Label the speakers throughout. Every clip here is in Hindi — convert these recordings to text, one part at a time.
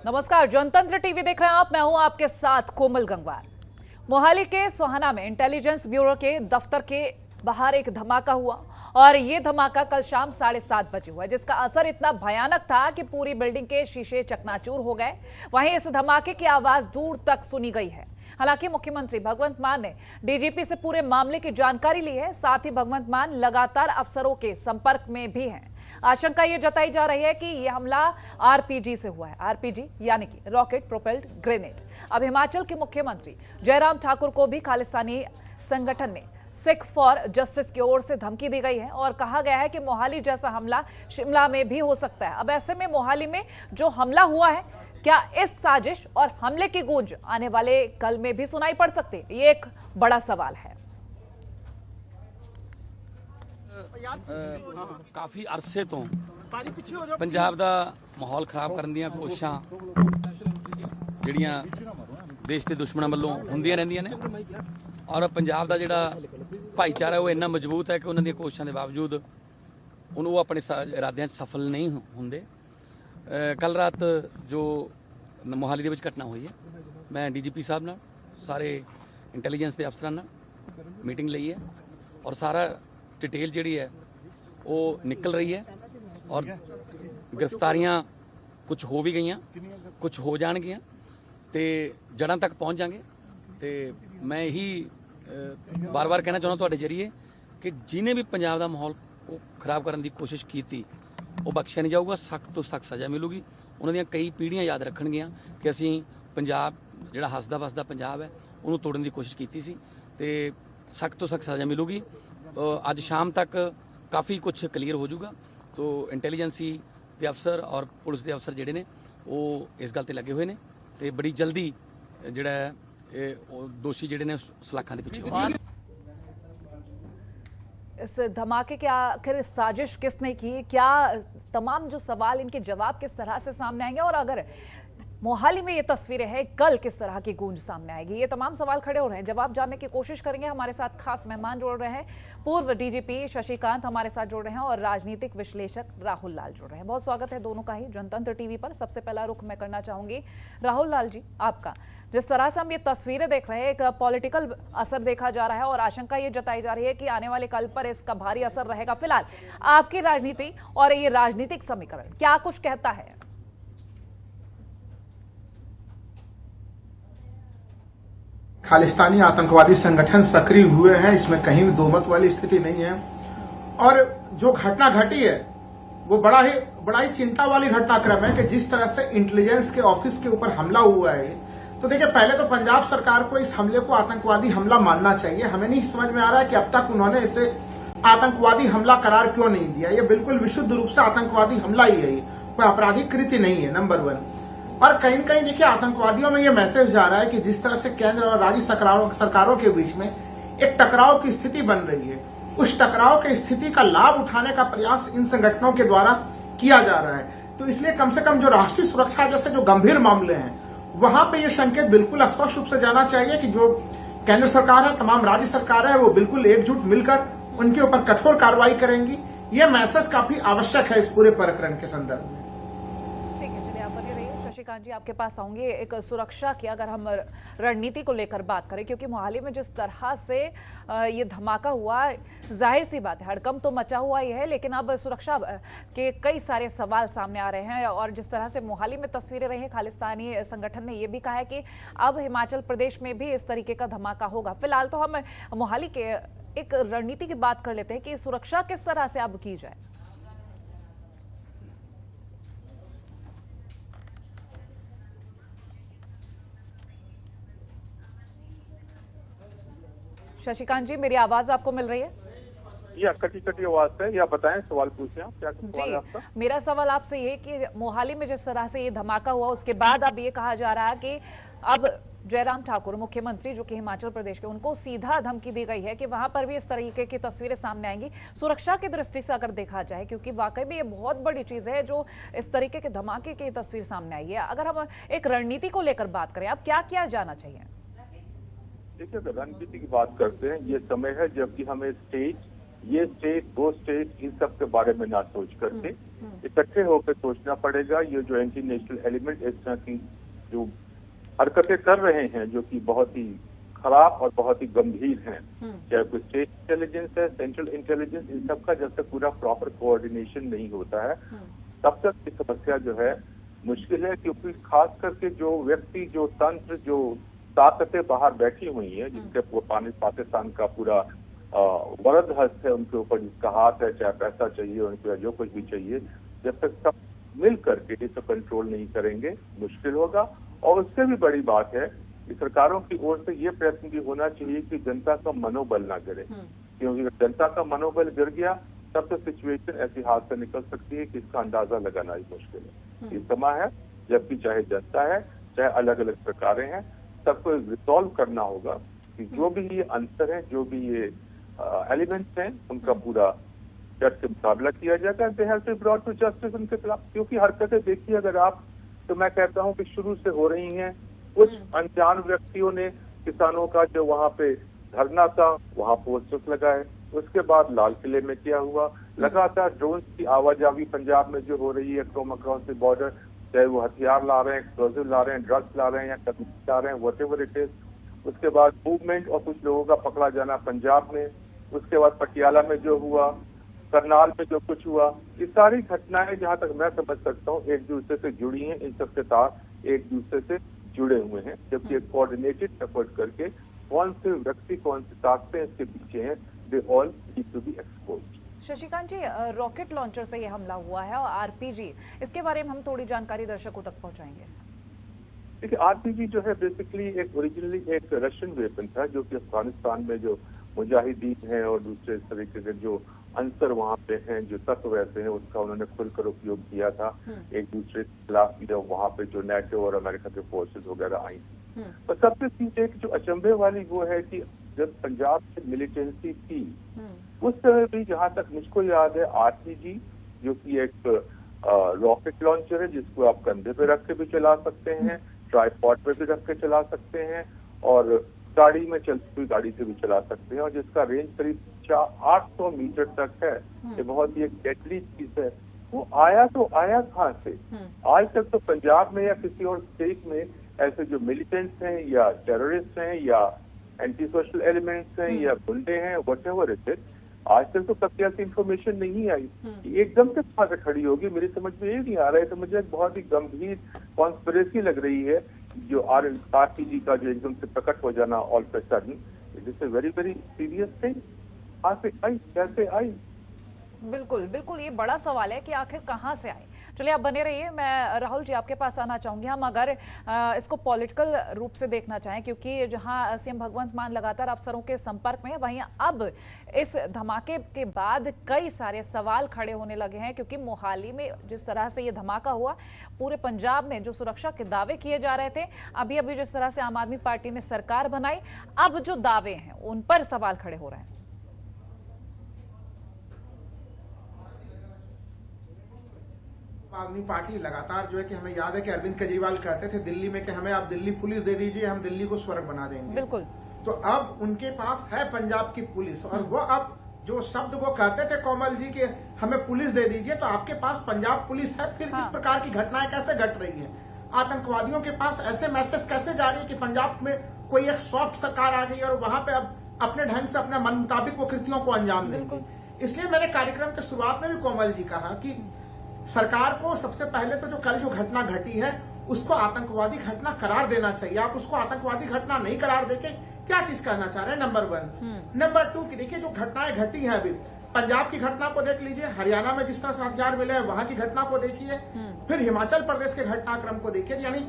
Speaker 1: नमस्कार, जनतंत्र टीवी देख रहे हैं आप। मैं हूं आपके साथ कोमल गंगवार। मोहाली के सोहाना में इंटेलिजेंस ब्यूरो के दफ्तर के बाहर एक धमाका हुआ और ये धमाका कल शाम 7:30 बजे हुआ, जिसका असर इतना भयानक था कि पूरी बिल्डिंग के शीशे चकनाचूर हो गए। वहीं इस धमाके की आवाज दूर तक सुनी गई है। हालांकि मुख्यमंत्री भगवंत मान ने डीजीपी से पूरे मामले की जानकारी ली है। साथ ही भगवंत मान लगातार अफसरों के संपर्क में भी हैं। आशंका ये जताई जा रही है कि यह हमला आरपीजी से हुआ है। आरपीजी यानी कि रॉकेट प्रोपेल्ड ग्रेनेड। अब हिमाचल के मुख्यमंत्री जयराम ठाकुर को भी खालिस्तानी संगठन ने सिख फॉर जस्टिस की ओर से धमकी दी गई है और कहा गया है कि मोहाली जैसा हमला शिमला में भी हो सकता है। अब ऐसे में मोहाली में जो हमला हुआ है, क्या इस साजिश और हमले की गूंज आने वाले कल में भी सुनाई पड़ सकती है? ये एक बड़ा सवाल है।
Speaker 2: काफी अरसे तो पंजाब दा माहौल खराब करन दियां कोशिशां ਜਿਹੜੀਆਂ देश के दुश्मनों ਵੱਲੋਂ ਹੁੰਦੀਆਂ ਰਹਿੰਦੀਆਂ ਨੇ और पंजाब ਦਾ ਜਿਹੜਾ ਭਾਈਚਾਰਾ ਉਹ ਇੰਨਾ ਮਜ਼ਬੂਤ ਹੈ ਕਿ ਉਹਨਾਂ ਦੀਆਂ ਕੋਸ਼ਿਸ਼ਾਂ ਦੇ ਬਾਵਜੂਦ ਉਹ ਆਪਣੇ ਇਰਾਦਿਆਂ 'ਚ ਸਫਲ ਨਹੀਂ ਹੁੰਦੇ। ਕੱਲ ਰਾਤ ਜੋ मोहाली ਦੇ ਵਿੱਚ ਘਟਨਾ ਹੋਈ ਹੈ, ਮੈਂ ਡੀਜੀਪੀ ਸਾਹਿਬ ਨਾਲ ਸਾਰੇ ਇੰਟੈਲੀਜੈਂਸ ਦੇ ਅਫਸਰਾਂ ਨਾਲ ਮੀਟਿੰਗ ਲਈ ਹੈ और सारा डिटेल जी है वो निकल रही है और गिरफ्तारियां कुछ हो भी गई, कुछ हो जाएगियां तो जड़ां तक पहुँच जाएंगे। तो मैं यही बार बार कहना चाहता तुहाडे जरिए कि जिन्हें भी पंजाब का माहौल को खराब करने की कोशिश की थी वो बख्शिया नहीं जाऊगा। सख्त तो सख्त सज़ा मिलूगी। उन्होंने कई पीढ़ियां याद रखणगियां कि असीं पंजाब जिहड़ा हसदा वसदा पंजाब है उन्होंने तोड़न की कोशिश की सी, तो सख्त तो सख्त सज़ा मिलूगी। आज शाम तक काफ़ी कुछ क्लीयर हो जाऊगा। तो इंटैलीजेंसी के अफसर और पुलिस के अफसर जिहड़े ने वो इस गल ते लगे हुए ने ते बड़ी जल्दी जिहड़ा दोषी जिहड़े ने सलाखां दे पिछे होणगे।
Speaker 1: इस धमाके के आखिर साजिश किसने की, क्या तमाम जो सवाल इनके जवाब किस तरह से सामने आएंगे, और अगर मोहाली में ये तस्वीरें हैं कल किस तरह की गूंज सामने आएगी, ये तमाम सवाल खड़े हो रहे हैं। जवाब जानने की कोशिश करेंगे। हमारे साथ खास मेहमान जुड़ रहे हैं, पूर्व डीजीपी शशिकांत हमारे साथ जुड़ रहे हैं और राजनीतिक विश्लेषक राहुल लाल जुड़ रहे हैं। बहुत स्वागत है दोनों का ही जनतंत्र टीवी पर। सबसे पहला रुख मैं करना चाहूंगी राहुल लाल जी आपका। जिस तरह से हम ये तस्वीरें देख रहे हैं, एक पॉलिटिकल असर देखा जा रहा है और आशंका ये जताई जा रही है कि आने वाले कल पर इसका भारी असर रहेगा। फिलहाल आपकी राजनीति और ये राजनीतिक समीकरण क्या कुछ कहता है?
Speaker 3: खालिस्तानी आतंकवादी संगठन सक्रिय हुए हैं, इसमें कहीं भी दोमत वाली स्थिति नहीं है। और जो घटना घटी है वो बड़ा ही चिंता वाली घटनाक्रम है कि जिस तरह से इंटेलिजेंस के ऑफिस के ऊपर हमला हुआ है, तो देखिए पहले तो पंजाब सरकार को इस हमले को आतंकवादी हमला मानना चाहिए। हमें नहीं समझ में आ रहा है कि अब तक उन्होंने इसे आतंकवादी हमला करार क्यों नहीं दिया। ये बिल्कुल विशुद्ध रूप से आतंकवादी हमला ही है, कोई आपराधिक कृत्य नहीं है, नंबर 1। और कहीं न कहीं देखिए आतंकवादियों में यह मैसेज जा रहा है कि जिस तरह से केंद्र और राज्य सरकारों के बीच में एक टकराव की स्थिति बन रही है, उस टकराव की स्थिति का लाभ उठाने का प्रयास इन संगठनों के द्वारा किया जा रहा है। तो इसलिए कम से कम जो राष्ट्रीय सुरक्षा जैसे जो गंभीर मामले हैं वहां पे ये संकेत बिल्कुल स्पष्ट रूप से जाना चाहिए कि जो केंद्र सरकार है, तमाम राज्य सरकार है, वो बिल्कुल एकजुट मिलकर उनके ऊपर कठोर कार्रवाई करेंगी। ये मैसेज काफी आवश्यक है इस पूरे प्रकरण के संदर्भ में।
Speaker 1: शशिकांत जी आपके पास आऊंगी। एक सुरक्षा की अगर हम रणनीति को लेकर बात करें, क्योंकि मोहाली में जिस तरह से ये धमाका हुआ, जाहिर सी बात है हड़कंप तो मचा हुआ ही है, लेकिन अब सुरक्षा के कई सारे सवाल सामने आ रहे हैं। और जिस तरह से मोहाली में तस्वीरें रही, खालिस्तानी संगठन ने यह भी कहा है कि अब हिमाचल प्रदेश में भी इस तरीके का धमाका होगा। फिलहाल तो हम मोहाली के एक रणनीति की बात कर लेते हैं कि सुरक्षा किस तरह से अब की जाए। शशिकांत जी, मेरी आवाज आपको मिल रही है?
Speaker 4: ये कटी कटी आवाज है, या बताएं, सवाल पूछें आप, क्या सवाल है आपका?
Speaker 1: मेरा सवाल आपसे ये कि मोहाली में जिस तरह से ये धमाका हुआ उसके बाद अब ये कहा जा रहा है कि अब जयराम ठाकुर मुख्यमंत्री जो कि हिमाचल प्रदेश के, उनको सीधा धमकी दी गई है कि वहां पर भी इस तरीके की तस्वीरें सामने आएंगी। सुरक्षा की दृष्टि से अगर देखा जाए, क्योंकि वाकई में ये बहुत बड़ी चीज है जो इस तरीके के धमाके की तस्वीर सामने आई है, अगर हम एक रणनीति को लेकर बात करें, अब क्या किया जाना चाहिए?
Speaker 4: देखिए, रणनीति की बात करते हैं, ये समय है जबकि हमें स्टेज ये स्टेट वो स्टेट इन सब के बारे में ना सोच करके इकट्ठे होकर सोचना पड़ेगा। ये जो एंटी नेशनल एलिमेंट इस तरह की जो हरकतें कर रहे हैं जो कि बहुत ही खराब और बहुत ही गंभीर हैं, चाहे कोई स्टेट इंटेलिजेंस है, सेंट्रल इंटेलिजेंस, इन सब का जब तक पूरा प्रॉपर कोऑर्डिनेशन नहीं होता है तब तक ये समस्या जो है मुश्किल है। क्योंकि खास करके जो व्यक्ति, जो तंत्र, जो ताकतें बाहर बैठी हुई है, जिनके पाकिस्तान का पूरा वरद हस्त है उनके ऊपर, जिसका हाथ है, चाहे पैसा चाहिए उनको, जो कुछ भी चाहिए, जब तक सब मिल करके इसे कंट्रोल नहीं करेंगे मुश्किल होगा। और उससे भी बड़ी बात है कि सरकारों की ओर से ये प्रयत्न भी होना चाहिए कि जनता का मनोबल ना गिरे, क्योंकि अगर जनता का मनोबल गिर गया तब तो सिचुएशन ऐसी हाथ से निकल सकती है कि इसका अंदाजा लगाना ही मुश्किल है। ये समय है जबकि चाहे जनता है, चाहे अलग अलग सरकारें हैं, सबको रिसॉल्व करना होगा कि जो भी ये अंतर है, जो भी ये एलिमेंट्स हैं, उनका पूरा डट से मुकाबला किया जाएगा। They have to brought to justice उनके खिलाफ। क्योंकि हरकतें देखिए अगर आप, तो मैं कहता हूँ कि शुरू से हो रही हैं। कुछ अनजान व्यक्तियों ने किसानों का जो वहाँ पे धरना था वहाँ पोस्टर्स लगाए, उसके बाद लाल किले में क्या हुआ, लगातार ड्रोन की आवाजाही पंजाब में जो हो रही है फ्रॉम अक्रॉस द बॉर्डर, चाहे वो हथियार ला रहे हैं, एक्सप्लोजिव ला रहे हैं, ड्रग्स ला रहे हैं या कभी ला रहे हैं, व्हाटएवर इट इज। उसके बाद मूवमेंट और कुछ लोगों का पकड़ा जाना पंजाब में, उसके बाद पटियाला में जो हुआ, करनाल में जो कुछ हुआ, ये सारी घटनाएं जहां तक मैं समझ सकता हूँ एक दूसरे से जुड़ी हैं। इन सबके तार एक दूसरे से जुड़े हुए हैं, जबकि एक कोऑर्डिनेटेड एफर्ट करके कौन से व्यक्ति, कौन सी ताकतें इसके पीछे हैं, they all need to be exposed.
Speaker 1: Shashikant ji, rocket launcher से ये हमला हुआ है और आरपीजी, इसके बारे में हम थोड़ी जानकारी दर्शकों तक पहुंचाएंगे।
Speaker 4: देखिए, आरपीजी जो है बेसिकली एक ओरिजिनली एक रशियन वेपन था जो कि अफगानिस्तान में जो मुजाहिदीन हैं और दूसरे इस तरीके के जो अंसर वहाँ पे हैं, जो तत्व ऐसे हैं, उसका उन्होंने खुलकर उपयोग किया था एक दूसरे के खिलाफ, जब वहाँ पे जो नेटो और अमेरिका के फोर्सेस वगैरह आई थी। और सबसे चीज एक जो अचंभे वाली वो है कि जब पंजाब में मिलिटेंसी थी उस समय भी, जहाँ तक मुझको याद है, आरपीजी जो कि एक रॉकेट लॉन्चर है जिसको आप कंधे पे रख के भी चला सकते हैं, ट्राइपॉड पे भी रख के चला सकते हैं और गाड़ी में चलती हुई गाड़ी से भी चला सकते हैं, और जिसका रेंज करीब 800 मीटर तक है। ये बहुत ही एक डेडली चीज है। वो आया तो आया कहाँ से? आज तक तो पंजाब में या किसी और स्टेट में ऐसे जो मिलिटेंट्स हैं या टेररिस्ट हैं या एंटी सोशल एलिमेंट्स हैं या गुंडे हैं, व्हाटएवर इट इज, आज तक तो कभी ऐसी इंफॉर्मेशन नहीं आई। एकदम से कहाँ से खड़ी होगी, मेरी समझ में ये नहीं आ रहा है। तो मुझे बहुत ही गंभीर कॉन्स्पिरेसी लग रही है जो आरपीजी का जो एकदम से प्रकट हो जाना all of a sudden. It is a very very serious thing. कहाँ से आई, कैसे आई?
Speaker 1: बिल्कुल बिल्कुल, ये बड़ा सवाल है कि आखिर कहाँ से आए। चलिए आप बने रहिए, मैं राहुल जी आपके पास आना चाहूंगी। हम अगर इसको पॉलिटिकल रूप से देखना चाहें, क्योंकि जहां सीएम भगवंत मान लगातार अफसरों के संपर्क में, वहीं अब इस धमाके के बाद कई सारे सवाल खड़े होने लगे हैं। क्योंकि मोहाली में जिस तरह से ये धमाका हुआ, पूरे पंजाब में जो सुरक्षा के दावे किए जा रहे थे, अभी अभी जिस तरह से आम आदमी पार्टी ने सरकार बनाई, अब जो दावे हैं उन पर सवाल खड़े हो रहे हैं।
Speaker 3: आदमी पार्टी लगातार जो है कि हमें याद है कि अरविंद केजरीवाल कहते थे दिल्ली में कि हमें आप दिल्ली पुलिस दे दीजिए, हम दिल्ली को स्वर्ग बना देंगे।
Speaker 1: बिल्कुल।
Speaker 3: तो अब उनके पास है पंजाब की पुलिस, और वो अब जो शब्द वो कहते थे कोमल जी कि हमें पुलिस दे दीजिए, तो आपके पास पंजाब पुलिस है। फिर इस प्रकार की घटनाएं कैसे घट रही है? आतंकवादियों के पास ऐसे मैसेज कैसे जा रही है कि पंजाब में कोई एक सॉफ्ट सरकार आ गई और वहां पे अब अपने ढंग से अपने मन मुताबिक वो कृतियों को अंजाम देंगे। इसलिए मैंने कार्यक्रम के शुरुआत में भी कोमल जी कहा कि सरकार को सबसे पहले तो जो कल जो घटना घटी है उसको आतंकवादी घटना करार देना चाहिए। आप उसको आतंकवादी घटना नहीं करार देके क्या चीज कहना चाह रहे हैं? नंबर 1। नंबर 2 की देखिए जो घटनाएं घटी हैं, अभी पंजाब की घटना को देख लीजिए, हरियाणा में जिस तरह से हथियार मिले हैं वहां की घटना को देखिए, फिर हिमाचल प्रदेश के घटनाक्रम को देखिए। यानी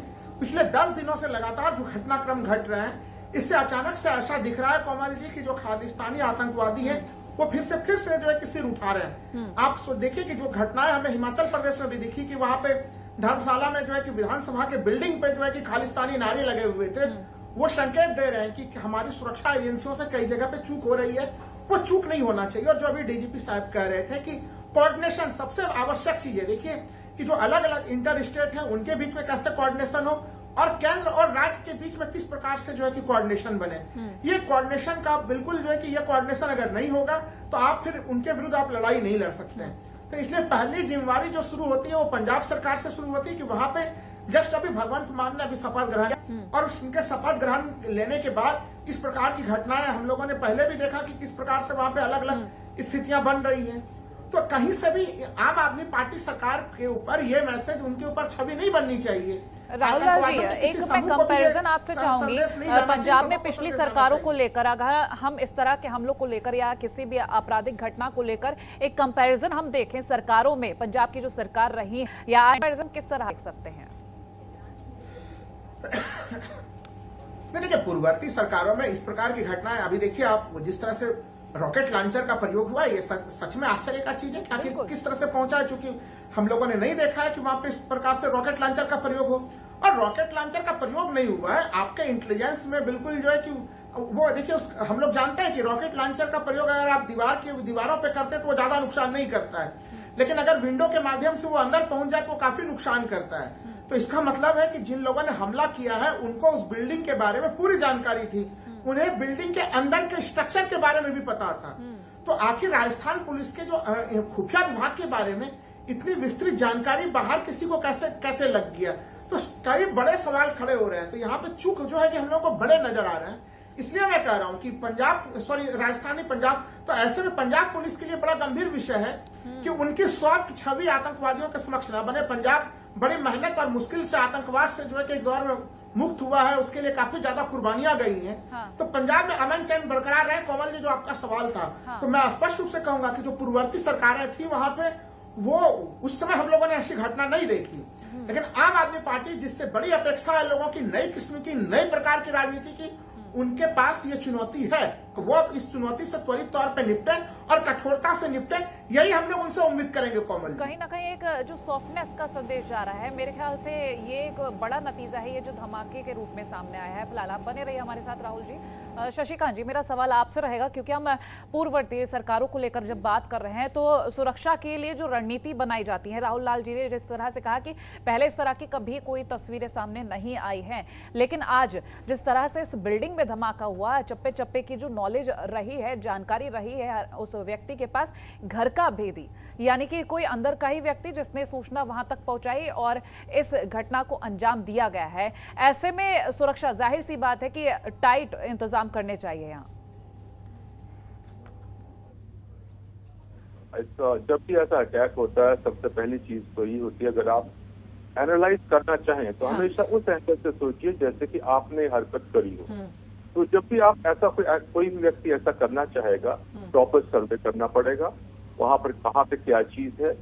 Speaker 3: पिछले 10 दिनों से लगातार जो घटनाक्रम घट रहे हैं, इससे अचानक से ऐसा दिख रहा है कोमल जी की जो खालिस्तानी आतंकवादी है वो फिर से जो है कि सिर उठा रहे हैं। आप देखिए कि जो घटनाएं हमें हिमाचल प्रदेश में भी दिखी कि वहां पे धर्मशाला में जो है कि विधानसभा के बिल्डिंग पे जो है कि खालिस्तानी नारे लगे हुए थे, वो संकेत दे रहे हैं कि हमारी सुरक्षा एजेंसियों से कई जगह पे चूक हो रही है। वो चूक नहीं होना चाहिए। और जो अभी डीजीपी साहब कह रहे थे कि कोऑर्डिनेशन सबसे आवश्यक चीज है। देखिए कि जो अलग अलग इंटर स्टेट है उनके बीच में कैसे कोऑर्डिनेशन हो और केंद्र और राज्य के बीच में किस प्रकार से जो है कि कोऑर्डिनेशन बने। ये कोऑर्डिनेशन का बिल्कुल जो है कि ये कोऑर्डिनेशन अगर नहीं होगा तो आप फिर उनके विरुद्ध आप लड़ाई नहीं लड़ सकते हैं। तो इसलिए पहली जिम्मेवारी जो शुरू होती है वो पंजाब सरकार से शुरू होती है कि वहां पे जस्ट अभी भगवंत मान ने अभी शपथ ग्रहण किया और उनके शपथ ग्रहण लेने के बाद इस प्रकार की घटनाएं हम लोगों ने पहले भी देखा कि किस प्रकार से वहां पे अलग अलग स्थितियां बन रही हैं। तो कहीं से भी आम आदमी पार्टी सरकार के ऊपर ये मैसेज उनके ऊपर छवि नहीं बननी चाहिए।
Speaker 1: राहुल लाल जी, एक मैं कंपैरिजन आपसे चाहूंगी, पंजाब में पिछली सरकारों को लेकर अगर हम इस तरह के हमलों को लेकर या किसी भी आपराधिक घटना को लेकर एक कंपैरिजन हम देखें सरकारों में, पंजाब की जो सरकार रही या कंपैरिजन किस तरह देख सकते हैं?
Speaker 3: नहीं, देखिए पूर्ववर्ती सरकारों में इस प्रकार की घटनाएं अभी देखिए आप जिस तरह से रॉकेट लॉन्चर का प्रयोग हुआ, ये सच में आश्चर्य का चीज है कि आखिर किस तरह से पहुंचा है, क्योंकि हम लोगों ने नहीं देखा है कि वहां पे इस प्रकार से रॉकेट लॉन्चर का प्रयोग हो। और रॉकेट लॉन्चर का प्रयोग नहीं हुआ है, आपके इंटेलिजेंस में बिल्कुल जो है कि वो देखिए हम लोग जानते हैं कि रॉकेट लॉन्चर का प्रयोग अगर आप दीवारों पे करते हैं तो वो ज्यादा नुकसान नहीं करता है, लेकिन अगर विंडो के माध्यम से वो अंदर पहुंच जाए तो वो काफी नुकसान करता है। तो इसका मतलब है कि जिन लोगों ने हमला किया है उनको उस बिल्डिंग के बारे में पूरी जानकारी थी, उन्हें बिल्डिंग के अंदर के स्ट्रक्चर के बारे में भी पता था। तो आखिर राजस्थान पुलिस के जो खुफिया विभाग के बारे में इतनी विस्तृत जानकारी बाहर किसी को कैसे लग गया, तो कई बड़े सवाल खड़े हो रहे हैं। तो यहाँ पे चूक जो है कि हम लोग को बड़े नजर आ रहे हैं। इसलिए मैं कह रहा हूं कि राजस्थानी पंजाब, तो ऐसे में पंजाब पुलिस के लिए बड़ा गंभीर विषय है कि उनकी सॉफ्ट छवि आतंकवादियों के समक्ष न बने। पंजाब बड़ी मेहनत और मुश्किल से आतंकवाद से जो है कि एक दौर में मुक्त हुआ है, उसके लिए काफी ज्यादा कुर्बानियां गई हैं। हाँ। तो पंजाब में अमन चैन बरकरार रहे। कोमल जी, जो आपका सवाल था, हाँ। तो मैं स्पष्ट रूप से कहूंगा कि जो पूर्ववर्ती सरकारें थी वहां पे वो उस समय हम लोगों ने ऐसी घटना नहीं देखी, लेकिन आम आदमी पार्टी जिससे बड़ी अपेक्षा है लोगों की, नई किस्म की नई प्रकार की राजनीति की, उनके पास ये चुनौती है, तो वो अब इस चुनौती से त्वरित तौर पे निपटे और कठोरता से निपटे, यही हम लोग उनसे उम्मीद करेंगे। कोमल,
Speaker 1: कहीं ना कहीं एक जो सॉफ्टनेस का संदेश जा रहा है, मेरे ख्याल से ये एक बड़ा नतीजा है, ये जो धमाके के रूप में सामने आया है। फिलहाल आप बने रहिए हमारे साथ राहुल जी। शशिकांत जी, मेरा सवाल आपसे रहेगा, क्योंकि हम पूर्ववर्ती सरकारों को लेकर जब बात कर रहे हैं तो सुरक्षा के लिए जो रणनीति बनाई जाती है, राहुल लाल जी ने जिस तरह से कहा कि पहले इस तरह की कभी कोई तस्वीरें सामने नहीं आई हैं, लेकिन आज जिस तरह से इस बिल्डिंग में धमाका हुआ, चप्पे चप्पे की जो नॉलेज रही है, जानकारी रही है उस व्यक्ति के पास, घर का भेदी, यानी कि कोई अंदर का ही व्यक्ति जिसने सूचना वहां तक पहुंचाई और इस घटना को अंजाम दिया गया है। ऐसे में सुरक्षा, जाहिर सी बात है कि टाइट इंतजाम करने चाहिए यहाँ।
Speaker 4: जब भी ऐसा अटैक होता है, सबसे पहली चीज तो ये होती है, अगर आप एनालाइज करना चाहें तो हमेशा उस एंगल से सोचिए जैसे कि आपने हरकत करी हो। तो जब भी आप ऐसा कोई भी व्यक्ति ऐसा करना चाहेगा, प्रॉपर सर्वे करना पड़ेगा, वहां पर कहाँ पे क्या चीज है,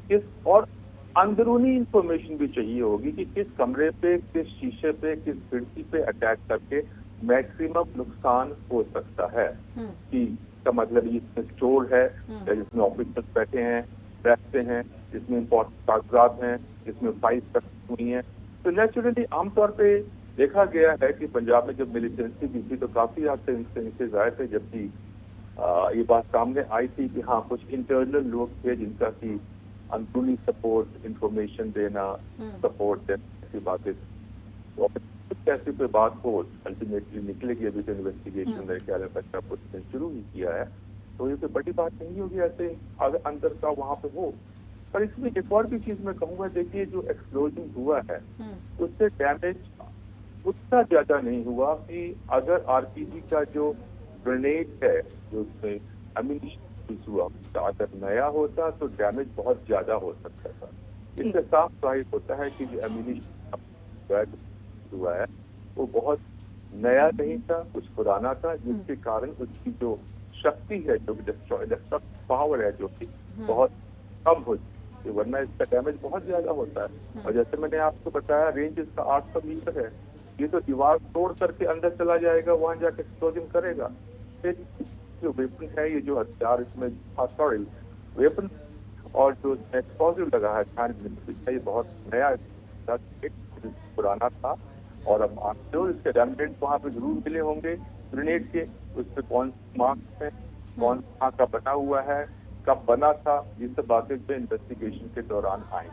Speaker 4: किस, और अंदरूनी इंफॉर्मेशन भी चाहिए होगी कि किस कमरे पे, किस शीशे पे, किस खिड़की पे अटैक करके मैक्सिमम नुकसान हो सकता है। कि इसका मतलब इसमें स्टोर है, जिसमें ऑफिसर्स बैठे हैं, रहते हैं, जिसमें इम्पोर्टेंट कागजात हैं, जिसमें फाइल्स रखी हुई हैं। तो नेचुरली आमतौर पे देखा गया है कि पंजाब में जब मिलिटेंसी भी थी तो काफी हद से इंस्टेंसेस आए थे, जबकि ये बात सामने आई थी कि हाँ, कुछ इंटरनल लोग थे जिनका की अंदरूनी सपोर्ट, इंफॉर्मेशन देना, सपोर्ट देना, ऐसी बातें। तो ऐसी कोई बात हो, अल्टीमेटली निकलेगी। अभी तो इन्वेस्टिगेशन मेरे ख्याल में पंजाब पुलिस ने शुरू ही किया है, तो ये कोई बड़ी बात नहीं होगी ऐसे अगर अंदर का वहां पे हो। पर इसमें एक और भी चीज मैं कहूँगा, देखिए जो एक्सप्लोजन हुआ है उससे डैमेज उतना ज्यादा नहीं हुआ कि अगर आरपीजी का जो ग्रेनेड है, जो उसमें एम्यूनिशन हुआ, अगर नया होता तो डैमेज बहुत ज्यादा हो सकता था। इससे साफ जाहिर होता है कि जो एम्यूनिशन हुआ है वो बहुत नया नहीं था, कुछ पुराना था, जिसके कारण उसकी जो शक्ति है, जो डिस्ट्रक्टिव पावर है, जो कि बहुत कम हो जाती है, वरना इसका डैमेज बहुत ज्यादा होता है। और जैसे मैंने आपको बताया, रेंज इसका 800 मीटर है, ये तो दीवार तोड़ करके अंदर चला जाएगा, वहां जाके एक्सप्लोजन करेगा। फिर जो वेपन है, ये जो हथियार इसमें, सॉरी वेपन, और जो एक्सप्लोजिव लगा है, ये बहुत नया पुराना था। और अब जो इसके डैमेज वहाँ पे जरूर मिले होंगे ग्रेनेड के, उस पर कौन मार्क्स है, कौन कहाँ का बना हुआ है, कब बना था, ये सब बातें जो इन्वेस्टिगेशन के दौरान आई।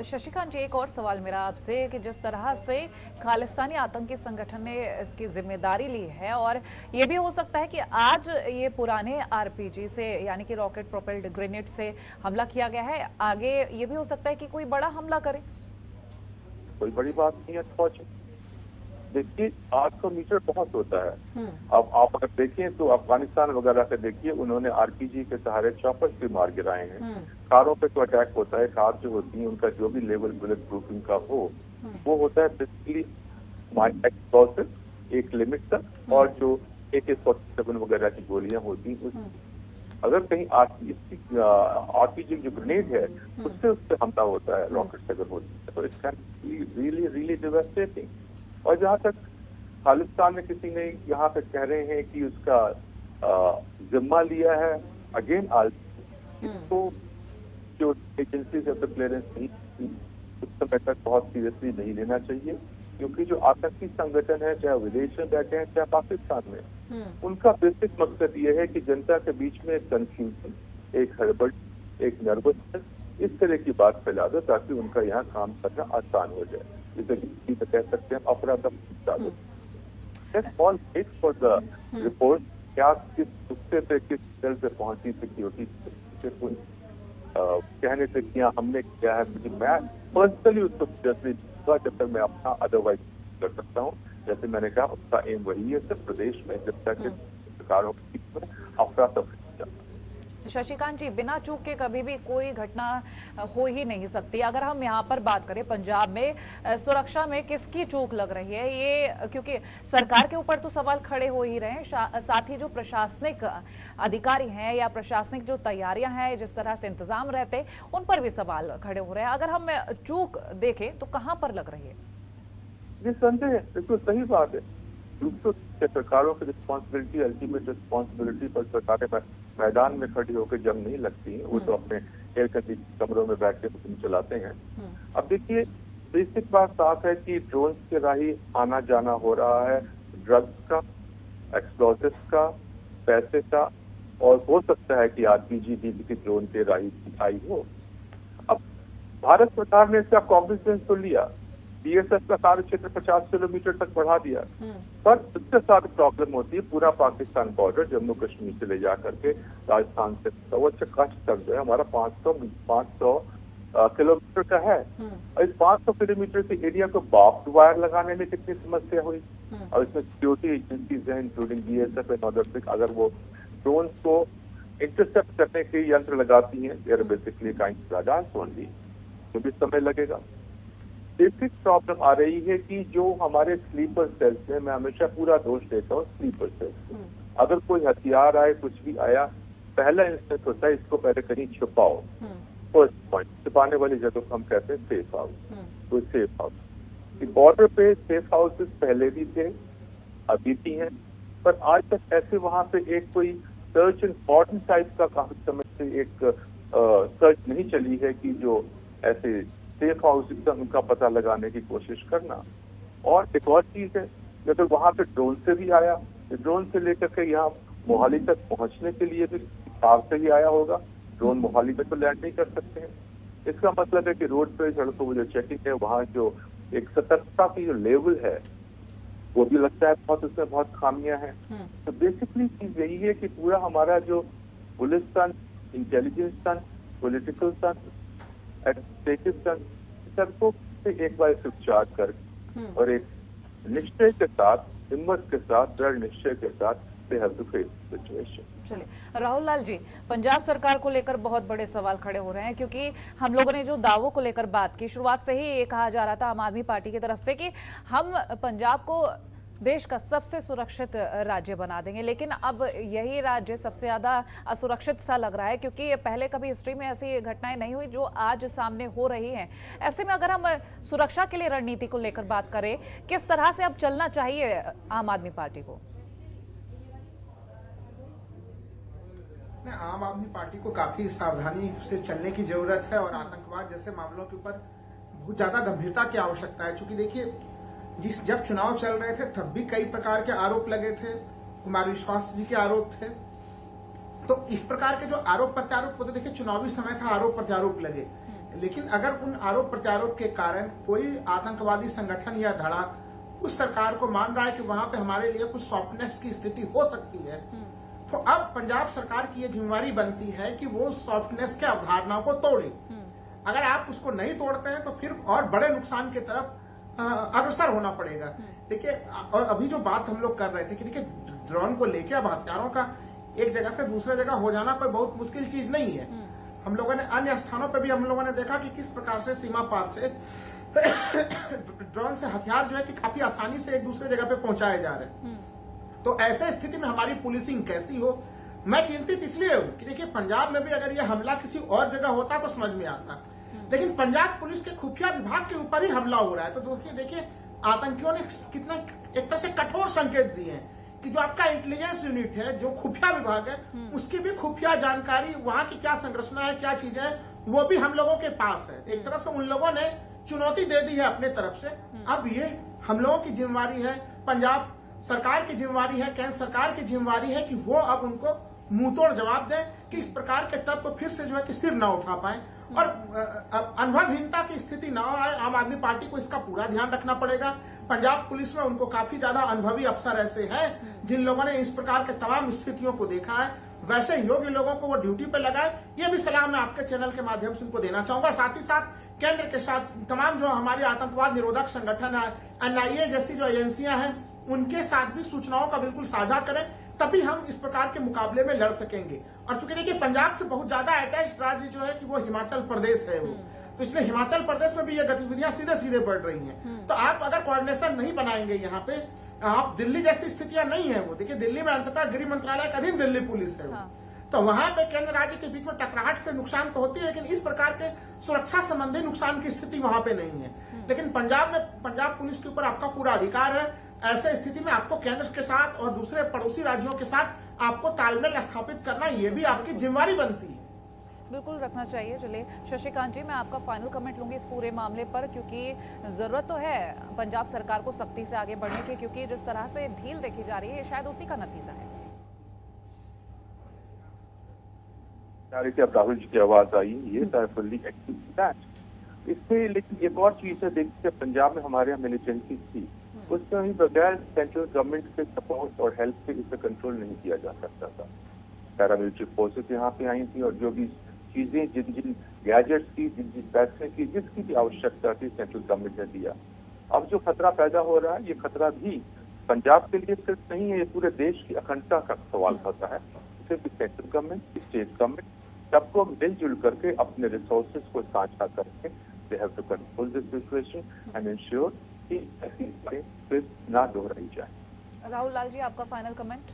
Speaker 1: शशिकांत जी, एक और सवाल मेरा आपसे कि जिस तरह से खालिस्तानी आतंकी संगठन ने इसकी जिम्मेदारी ली है, और ये भी हो सकता है कि आज ये पुराने आरपीजी से यानी कि रॉकेट प्रोपेल्ड ग्रेनेड से हमला किया गया है, आगे ये भी हो सकता है कि कोई बड़ा हमला करे।
Speaker 4: कोई बड़ी बात नहीं है फौज। देखिए 800 मीटर बहुत होता है। अब आप अगर देखें तो अफगानिस्तान वगैरह से देखिए, उन्होंने आरपीजी के सहारे चॉपर्स भी मार गिराए हैं। कारों पे तो अटैक होता है, कार जो होती है उनका जो भी लेवल बुलेट प्रूफिंग का हो वो होता है बेसिकली एक्सप्लोसिव एक लिमिट तक, और जो AK-47 वगैरह की गोलियां होती हैं अगर कहीं आरपीजी जो ग्रेनेड है उससे हमला होता है, रॉकेट से अगर होती है तो it can be really devastating. और जहाँ तक खालिस्तान में किसी ने यहाँ पे कह रहे हैं कि उसका जिम्मा लिया है, अगेन इसको जो एजेंसीज ऑफ द क्लियरेंस नहीं उस समय तक बहुत सीरियसली नहीं लेना चाहिए, क्योंकि जो आतंकी संगठन है चाहे विदेश में बैठे हैं चाहे पाकिस्तान में, उनका बेसिक मकसद ये है कि जनता के बीच में एक कंफ्यूजन, एक हड़बड़, एक नर्वसनेस, इस तरह की बात फैला दो ताकि उनका यहाँ काम करना आसान हो जाए। जिसे कह सकते हैं अफरा तफरी। फॉर द रिपोर्ट क्या किस नुस्खे पे किस स्तर पे पहुंची सिक्योरिटी कहने से किया हमने किया है, मुझे मैं पर्सनली उसको जब तक मैं अपना अदरवाइज कर सकता हूँ। जैसे मैंने कहा उसका एम वही है सिर्फ प्रदेश में जब तक सरकारों की अफरा तफरी।
Speaker 1: शशिकांत जी, बिना चूक के कभी भी कोई घटना हो ही नहीं सकती। अगर हम यहाँ पर बात करें पंजाब में सुरक्षा में किसकी चूक लग रही है, ये क्योंकि सरकार के ऊपर तो सवाल खड़े हो ही रहे हैं, साथ ही जो प्रशासनिक अधिकारी हैं या प्रशासनिक जो तैयारियां हैं, जिस तरह से इंतजाम रहते उन पर भी सवाल खड़े हो रहे हैं। अगर हम चूक देखें तो कहाँ पर लग रही है?
Speaker 4: निस्संदेह बिल्कुल सही बात है। सरकारों की रिस्पॉन्सिबिलिटी, अल्टीमेट रिस्पॉन्सिबिलिटी पर सरकारें मैदान में खड़ी होकर जंग नहीं लगती हैं, वो तो अपने एयर कंडीशन कमरों में बैठ के हुक्म चलाते हैं। अब देखिए बेसिक बात साफ है कि ड्रोन के राही आना जाना हो रहा है, ड्रग्स का, एक्सप्लोजिव्स का, पैसे का, और हो सकता है कि आरपीजी भी किसी ड्रोन के राही आई हो। अब भारत सरकार ने इसका कॉग्निजेंस तो लिया, BSF का कार्य क्षेत्र 50 किलोमीटर तक बढ़ा दिया, पर सबसे ज्यादा प्रॉब्लम होती है पूरा पाकिस्तान बॉर्डर जम्मू कश्मीर से ले जा करके राजस्थान से कच्छ तक जो है हमारा 500 किलोमीटर का है। और इस 500 किलोमीटर के एरिया को बाफ्ट वायर लगाने में कितनी समस्या हुई, और इसमें सिक्योरिटी एजेंसीज हैं इंक्लूडिंग BSF एंड अदर, अगर वो ड्रोन को इंटरसेप्ट करने के यंत्र लगाती हैं, they're basically kind radars only, तो भी समय लगेगा। बेसिक प्रॉब्लम आ रही है कि जो हमारे स्लीपर सेल्स में, मैं हमेशा पूरा दोष देता हूँ स्लीपर सेल्स। अगर कोई हथियार आए, कुछ भी आया, पहला इंस्टेंट होता है इसको पहले कहीं छुपाओ। फर्स्ट पॉइंट, छुपाने वाली जगह को हम कहते हैं सेफ हाउस। तो सेफ हाउस बॉर्डर पे सेफ हाउसेस पहले भी थे, अभी भी हैं, पर आज तक ऐसे वहां पे एक कोई सर्च एंड कॉर्डन टाइप का काफी समय से एक सर्च नहीं चली है कि जो ऐसे सेफ हाउस उनका पता लगाने की कोशिश करना। और एक और चीज है, अगर वहां पे ड्रोन से भी आया, ड्रोन से लेकर के यहाँ मोहाली तक पहुंचने के लिए भी कार से ही आया होगा, ड्रोन मोहाली में तो लैंड नहीं कर सकते हैं। इसका मतलब है कि रोड पे सड़कों में जो चेकिंग है वहाँ जो एक सतर्कता की जो लेवल है वो भी लगता है बहुत, उसमें बहुत खामियां हैं। तो बेसिकली चीज यही है कि पूरा हमारा जो पुलिस तंत्र, इंटेलिजेंस तंत्र, पॉलिटिकल तंत्र, एडमिनिस्ट्रेटिव सबको एक बार विचार कर और एक निश्चय के साथ, हिम्मत के साथ, दृढ़ निश्चय के साथ
Speaker 1: चलिए राहुल लाल जी, पंजाब सरकार को लेकर बहुत बड़े सवाल खड़े हो रहे हैं, क्योंकि हम लोगों ने जो दावों को लेकर बात की, शुरुआत से ही ये कहा जा रहा था आम आदमी पार्टी की तरफ से कि हम पंजाब को देश का सबसे सुरक्षित राज्य बना देंगे, लेकिन अब यही राज्य सबसे ज़्यादा असुरक्षित सा लग रहा है, क्योंकि पहले कभी हिस्ट्री में ऐसी घटनाएं नहीं हुई जो आज सामने हो रही हैं। ऐसे में अगर हम सुरक्षा के लिए रणनीति को लेकर बात करें, किस तरह से अब चलना चाहिए आम आदमी पार्टी को?
Speaker 3: आम आदमी पार्टी को काफी सावधानी से चलने की जरूरत है, और आतंकवाद जैसे मामलों के ऊपर बहुत ज्यादा गंभीरता की आवश्यकता है। क्योंकि देखिए, जब चुनाव चल रहे थे तब भी कई प्रकार के आरोप लगे थे, कुमार विश्वास जी के आरोप थे। तो इस प्रकार के जो आरोप प्रत्यारोप होते, देखिए चुनावी समय था, आरोप प्रत्यारोप लगे, लेकिन अगर उन आरोप प्रत्यारोप के कारण कोई आतंकवादी संगठन या धड़ा उस सरकार को मान रहा है कि वहां पे हमारे लिए कुछ सॉफ्टनेस की स्थिति हो सकती है, तो अब पंजाब सरकार की ये जिम्मेवारी बनती है कि वो सॉफ्टनेस के अवधारणाओं को तोड़े। अगर आप उसको नहीं तोड़ते हैं तो फिर और बड़े नुकसान की तरफ अग्रसर होना पड़ेगा। देखिए, और अभी जो बात हम लोग कर रहे थे कि देखिए ड्रोन को लेके अब हथियारों का एक जगह से दूसरे जगह हो जाना कोई बहुत मुश्किल चीज नहीं है। हम लोगों ने अन्य स्थानों पर भी हम लोगों ने देखा कि किस प्रकार से सीमा पार से ड्रोन से हथियार जो है कि काफी आसानी से एक दूसरे जगह पे पहुंचाए जा रहे हैं। तो ऐसे स्थिति में हमारी पुलिसिंग कैसी हो, मैं चिंतित इसलिए हूं कि देखिए पंजाब में भी अगर यह हमला किसी और जगह होता तो समझ में आता, लेकिन पंजाब पुलिस के खुफिया विभाग के ऊपर ही हमला हो रहा है। तो देखिए आतंकियों ने कितना एक तरह से कठोर संकेत दिए हैं कि जो आपका इंटेलिजेंस यूनिट है, जो खुफिया विभाग है, उसकी भी खुफिया जानकारी, वहां की क्या संरचना है, क्या चीजें हैं, वो भी हम लोगों के पास है। एक तरह से उन लोगों ने चुनौती दे दी है अपने तरफ से। अब ये हम लोगों की जिम्मेवारी है, पंजाब सरकार की जिम्मेवारी है, केंद्र सरकार की जिम्मेवारी है कि वो अब उनको मुंहतोड़ जवाब दें कि इस प्रकार के तत्व फिर से जो है कि सिर ना उठा पाए और अनुभवहीनता की स्थिति ना आए। आम आदमी पार्टी को इसका पूरा ध्यान रखना पड़ेगा। पंजाब पुलिस में उनको काफी ज्यादा अनुभवी अफसर ऐसे हैं जिन लोगों ने इस प्रकार के तमाम स्थितियों को देखा है। वैसे योग्य लोगों को वो ड्यूटी पे लगाए, ये भी सलाह मैं आपके चैनल के माध्यम से उनको देना चाहूंगा। साथ ही साथ केंद्र के साथ तमाम जो हमारी आतंकवाद निरोधक संगठन है, NIA जैसी जो एजेंसियां हैं, उनके साथ भी सूचनाओं का बिल्कुल साझा करें, तभी हम इस प्रकार के मुकाबले में लड़ सकेंगे। और चूंकि देखिए पंजाब से बहुत ज्यादा अटैच्ड राज्य जो है कि वो हिमाचल प्रदेश है वो, तो इसलिए हिमाचल प्रदेश में भी ये गतिविधियां सीधे सीधे बढ़ रही हैं। तो आप अगर कोऑर्डिनेशन नहीं बनाएंगे यहाँ पे, आप दिल्ली जैसी स्थितियां नहीं है वो, देखिए दिल्ली में अंततः गृह मंत्रालय के अधीन दिल्ली पुलिस है वो, तो वहां पे केंद्र राज्य के बीच में टकराहट से नुकसान तो होती है, लेकिन इस प्रकार के सुरक्षा संबंधी नुकसान की स्थिति वहां पे नहीं है। लेकिन पंजाब पुलिस के ऊपर आपका पूरा अधिकार है। ऐसे स्थिति में आपको केंद्र के साथ और दूसरे पड़ोसी राज्यों के साथ आपको तालमेल स्थापित करना, ये भी आपकी जिम्मेवारी बनती है।
Speaker 1: बिल्कुल रखना चाहिए। चलिए शशिकांत जी, मैं आपका फाइनल कमेंट लूंगी इस पूरे मामले पर, क्योंकि जरूरत तो है पंजाब सरकार को सख्ती से आगे बढ़ने की, क्योंकि जिस तरह से ढील देखी जा रही है शायद उसी का नतीजा है।
Speaker 4: अब राहुल जी की आवाज आई, ये इसमें लेकिन एक और चीज है, देखिए पंजाब में हमारे यहाँ मिलिटेंसी थी, उसमें भी बगैर सेंट्रल गवर्नमेंट के सपोर्ट और हेल्प से इसे कंट्रोल नहीं किया जा सकता था। पैरामिलिट्री फोर्सेस यहाँ पे आई थी और जो भी चीजें जिन गैजेट्स की, जिन पैसे की, जिसकी भी आवश्यकता थी सेंट्रल गवर्नमेंट ने दिया। अब जो खतरा पैदा हो रहा है, ये खतरा भी पंजाब के लिए सिर्फ नहीं है, ये पूरे देश की अखंडता का सवाल होता है। सिर्फ सेंट्रल गवर्नमेंट, स्टेट गवर्नमेंट सबको मिलजुल करके अपने रिसोर्सेज को साझा करके they have to control this situation and ensure कि ऐसी बातें फिर ना दोहराई जाए।
Speaker 1: राहुल लाल जी, आपका फाइनल कमेंट।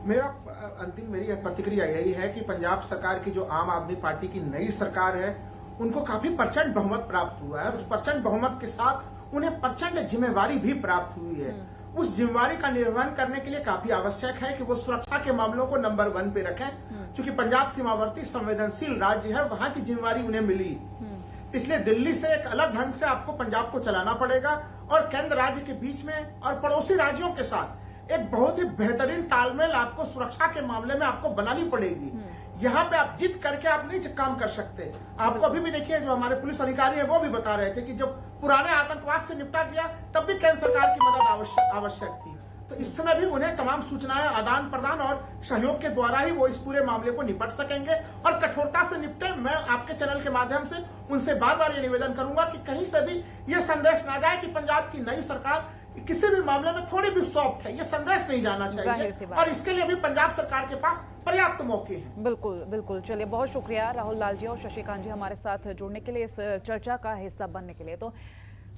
Speaker 3: मेरी प्रतिक्रिया यही है कि पंजाब सरकार की जो आम आदमी पार्टी की नई सरकार है, उनको काफी प्रचंड बहुमत प्राप्त हुआ है। उस प्रचंड बहुमत के साथ उन्हें प्रचंड जिम्मेवारी भी प्राप्त हुई है। उस जिम्मेवारी का निर्वहन करने के लिए काफी आवश्यक है कि वो सुरक्षा के मामलों को नंबर 1 पे रखें, क्योंकि पंजाब सीमावर्ती संवेदनशील राज्य है, वहां की जिम्मेवारी उन्हें मिली। इसलिए दिल्ली से एक अलग ढंग से आपको पंजाब को चलाना पड़ेगा और केंद्र राज्य के बीच में और पड़ोसी राज्यों के साथ एक बहुत ही बेहतरीन तालमेल आपको सुरक्षा के मामले में आपको बनानी पड़ेगी। यहाँ पे आप जिद करके आप नहीं काम कर सकते। आपको अभी भी देखिए जो हमारे पुलिस अधिकारी है वो भी बता रहे थे कि जब पुराने आतंकवाद से निपटा गया तब भी केंद्र सरकार की मदद आवश्यक थी। तो इस समय भी उन्हें तमाम सूचनाएं आदान प्रदान और सहयोग के द्वारा ही वो इस पूरे मामले को निपट सकेंगे और कठोरता से निपटे। मैं आपके चैनल के माध्यम से उनसे बार बार ये निवेदन करूंगा कि कहीं से भी ये संदेश ना जाए कि पंजाब की नई सरकार किसी भी मामले में थोड़ी भी सॉफ्ट है, ये संदेश नहीं जाना चाहिए और इसके लिए भी पंजाब सरकार के पास पर्याप्त मौके हैं।
Speaker 1: बिल्कुल बिल्कुल। चलिए बहुत शुक्रिया राहुल लाल जी और शशिकांत जी हमारे साथ जुड़ने के लिए, इस चर्चा का हिस्सा बनने के लिए। तो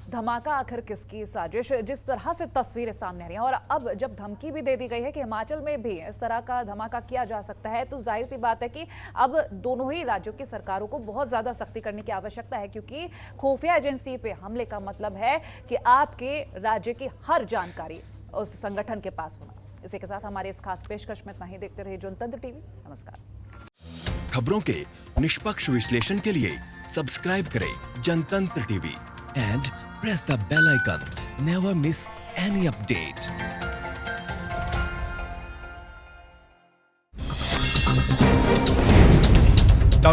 Speaker 1: धमाका आखिर किसकी साजिश, जिस तरह से तस्वीरें सामने आ रही हैं और अब जब धमकी भी दे दी गई है कि हिमाचल में भी इस तरह का धमाका किया जा सकता है, तो जाहिर सी बात है कि अब दोनों ही राज्यों की सरकारों को बहुत ज्यादा सख्ती करने की आवश्यकता है, क्योंकि खुफिया एजेंसी पे हमले का मतलब है कि आपके राज्य की हर जानकारी उस संगठन के पास होना। इसी के साथ हमारे इस खास पेशकश में इतना ही। देखते रहिए जनतंत्र टीवी। नमस्कार।
Speaker 5: खबरों के निष्पक्ष विश्लेषण के लिए सब्सक्राइब करें जनतंत्र TV and press the bell icon. Never miss any update.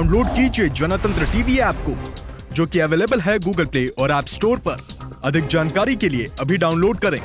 Speaker 6: Download कीजिए जनतंत्र टीवी ऐप को, जो कि अवेलेबल है गूगल प्ले और ऐप स्टोर पर। अधिक जानकारी के लिए अभी डाउनलोड करें।